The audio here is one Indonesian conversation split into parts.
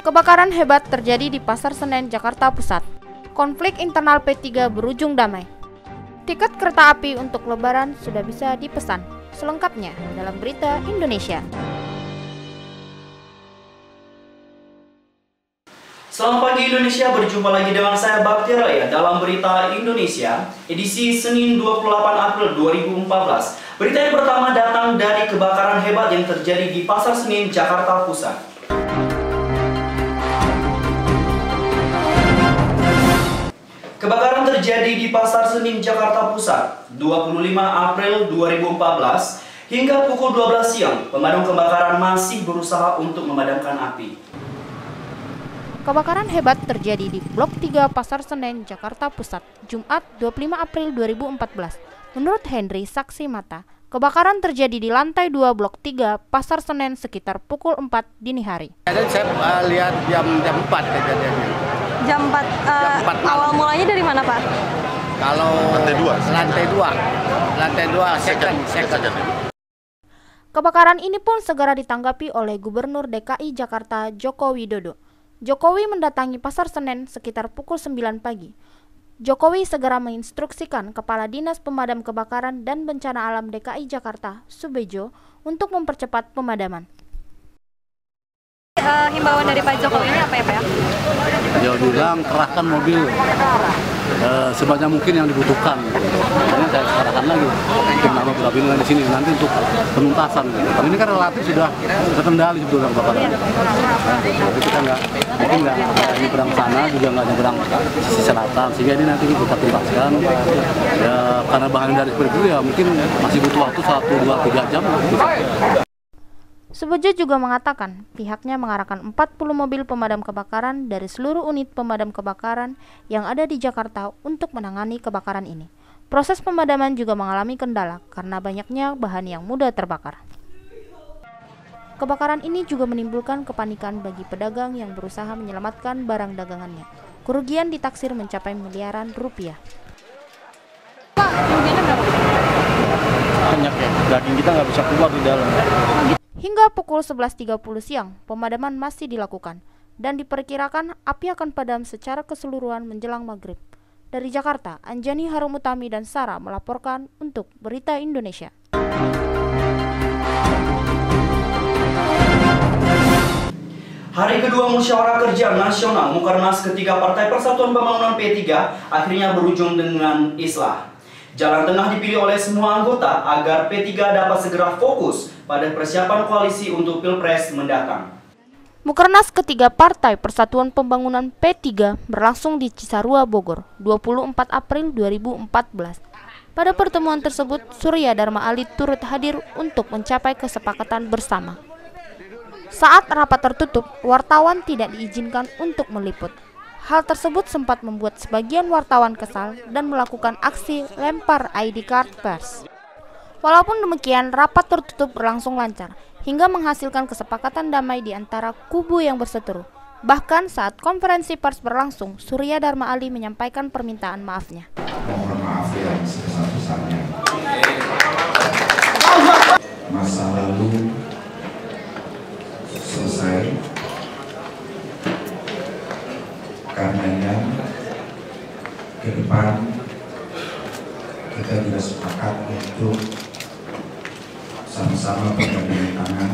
Kebakaran hebat terjadi di Pasar Senen, Jakarta Pusat. Konflik internal P3 berujung damai. Tiket kereta api untuk Lebaran sudah bisa dipesan. Selengkapnya dalam Berita Indonesia. Selamat pagi Indonesia, berjumpa lagi dengan saya Bakti Raya dalam Berita Indonesia, edisi Senin 28 April 2014. Berita yang pertama datang dari kebakaran hebat yang terjadi di Pasar Senen, Jakarta Pusat. Kebakaran terjadi di Pasar Senen, Jakarta Pusat, 25 April 2014. Hingga pukul 12 siang, pemadam kebakaran masih berusaha untuk memadamkan api. Kebakaran hebat terjadi di Blok 3 Pasar Senen, Jakarta Pusat, Jumat 25 April 2014. Menurut Henry, saksi mata, kebakaran terjadi di lantai 2 Blok 3 Pasar Senen sekitar pukul 4 dini hari. Saya lihat jam 4 kejadiannya. Jam 4, awal mulanya dari mana, Pak? Kalau lantai 2, second. Kebakaran ini pun segera ditanggapi oleh Gubernur DKI Jakarta Joko Widodo. Jokowi mendatangi Pasar Senen sekitar pukul 9 pagi. Jokowi segera menginstruksikan Kepala Dinas Pemadam Kebakaran dan Bencana Alam DKI Jakarta, Subejo, untuk mempercepat pemadaman. Himbauan dari Pak Jokowi ini apa ya, Pak? Dia bilang kerahkan mobil sebanyak mungkin yang dibutuhkan. Makanya saya kerahkan lagi tim gabungan di sini nanti untuk penuntasan. Tapi ini kan relatif sudah terkendali sebetulnya kebakaran. Jadi kita nggak nyebrang sana, juga nggak nyebrang sisi selatan, sehingga ini nanti kita tuntaskan. Ya karena bahan dari seperti itu ya mungkin masih butuh waktu 1, 2, 3 jam. Subejo juga mengatakan pihaknya mengarahkan 40 mobil pemadam kebakaran dari seluruh unit pemadam kebakaran yang ada di Jakarta untuk menangani kebakaran ini. Proses pemadaman juga mengalami kendala karena banyaknya bahan yang mudah terbakar. Kebakaran ini juga menimbulkan kepanikan bagi pedagang yang berusaha menyelamatkan barang dagangannya. Kerugian ditaksir mencapai miliaran rupiah. Pak, kerugiannya berapa? Banyak ya, daging kita nggak bisa keluar di dalam. Hingga pukul 11.30 siang, pemadaman masih dilakukan dan diperkirakan api akan padam secara keseluruhan menjelang maghrib. Dari Jakarta, Anjani Harumutami dan Sarah melaporkan untuk Berita Indonesia. Hari kedua Musyawarah Kerja Nasional Mukernas ketiga Partai Persatuan Pembangunan P3 akhirnya berujung dengan islah. Jalan tengah dipilih oleh semua anggota agar P3 dapat segera fokus pada persiapan koalisi untuk Pilpres mendatang. Mukernas ketiga Partai Persatuan Pembangunan P3 berlangsung di Cisarua, Bogor, 24 April 2014. Pada pertemuan tersebut, Surya Dharma Ali turut hadir untuk mencapai kesepakatan bersama. Saat rapat tertutup, wartawan tidak diizinkan untuk meliput. Hal tersebut sempat membuat sebagian wartawan kesal dan melakukan aksi lempar ID card pers. Walaupun demikian, rapat tertutup berlangsung lancar hingga menghasilkan kesepakatan damai di antara kubu yang berseteru. Bahkan saat konferensi pers berlangsung, Surya Dharma Ali menyampaikan permintaan maafnya. Mohon maaf yang sebesar-besarnya. Masa lalu selesai. Karenanya ke depan kita juga sepakat untuk sama-sama bergandeng tangan.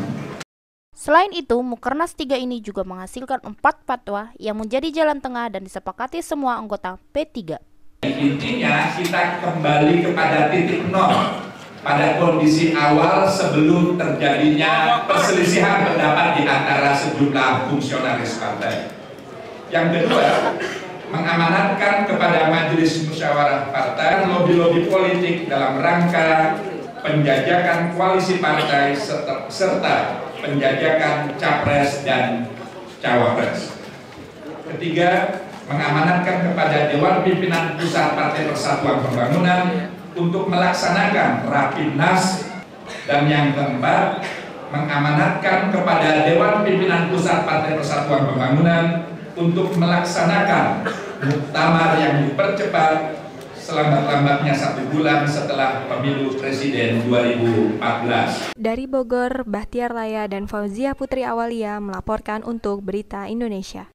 Selain itu, Mukernas 3 ini juga menghasilkan 4 fatwa yang menjadi jalan tengah dan disepakati semua anggota P3. Intinya kita kembali kepada titik nol pada kondisi awal sebelum terjadinya perselisihan pendapat di antara sejumlah fungsionaris partai. Yang kedua, mengamanatkan kepada Majelis Musyawarah Partai lobby-lobby politik dalam rangka penjajakan koalisi partai serta penjajakan capres dan cawapres. Ketiga, mengamanatkan kepada Dewan Pimpinan Pusat Partai Persatuan Pembangunan untuk melaksanakan Rapimnas. Dan yang keempat, mengamanatkan kepada Dewan Pimpinan Pusat Partai Persatuan Pembangunan untuk melaksanakan muktamar yang dipercepat selambat-lambatnya 1 bulan setelah pemilu presiden 2014. Dari Bogor, Bahtiar Laya dan Fauzia Putri Awalia melaporkan untuk Berita Indonesia.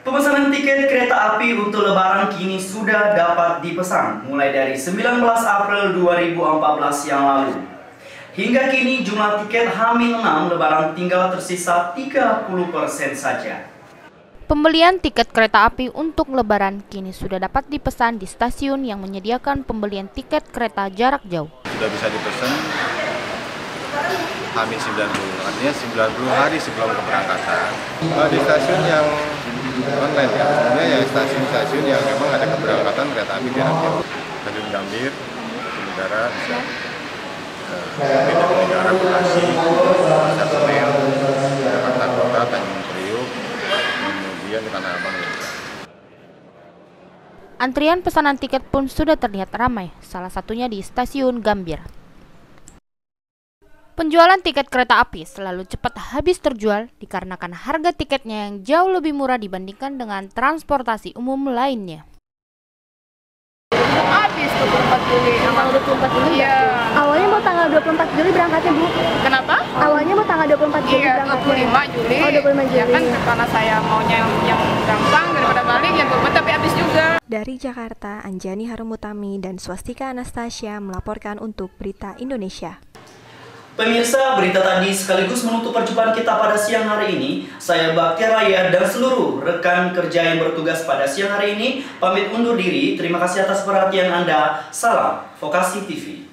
Pemesanan tiket kereta api untuk Lebaran kini sudah dapat dipesan mulai dari 19 April 2014 yang lalu. Hingga kini jumlah tiket H-6 Lebaran tinggal tersisa 30% saja. Pembelian tiket kereta api untuk Lebaran kini sudah dapat dipesan di stasiun yang menyediakan pembelian tiket kereta jarak jauh. Sudah bisa dipesan H-90, artinya 90 hari sebelum keberangkatan. Di stasiun yang online ya, umumnya ya stasiun-stasiun yang memang ada keberangkatan kereta api jarak jauh. Stasiun Gambir, Negara bisa Negara, Bekasi, Pasar Senen, Jakarta Kota, Tanjung Priok, kemudian di Tanah Abang. Antrian pesanan tiket pun sudah terlihat ramai, salah satunya di stasiun Gambir. Penjualan tiket kereta api selalu cepat habis terjual dikarenakan harga tiketnya yang jauh lebih murah dibandingkan dengan transportasi umum lainnya. Habis 24 Juli. Tanggal 24 Juli? Iya. Awalnya mau tanggal 24 Juli berangkatnya, Bu? Kenapa? Awalnya mau tanggal 24 Juli Iya, berangkatnya. 25 Juli. Oh, 25 Juli. Ya kan karena saya maunya yang gampang daripada balik yang berbeda tapi habis juga. Dari Jakarta, Anjani Harumutami dan Swastika Anastasia melaporkan untuk Berita Indonesia. Pemirsa, berita tadi sekaligus menutup perjumpaan kita pada siang hari ini. Saya Bahtiar Raya dan seluruh rekan kerja yang bertugas pada siang hari ini pamit undur diri. Terima kasih atas perhatian Anda. Salam Vokasi TV.